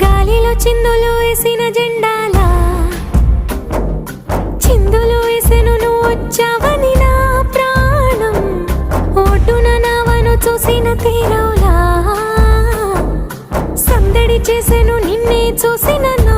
గాలిలో చిందులు వేసిన జెండాలా చిందులు వేసెను నువ్వు వచ్చావని నా ప్రాణం ఒడ్డున నావను చూసిన తీరవులా సందడి చేసెను నిన్నే చూసిన నా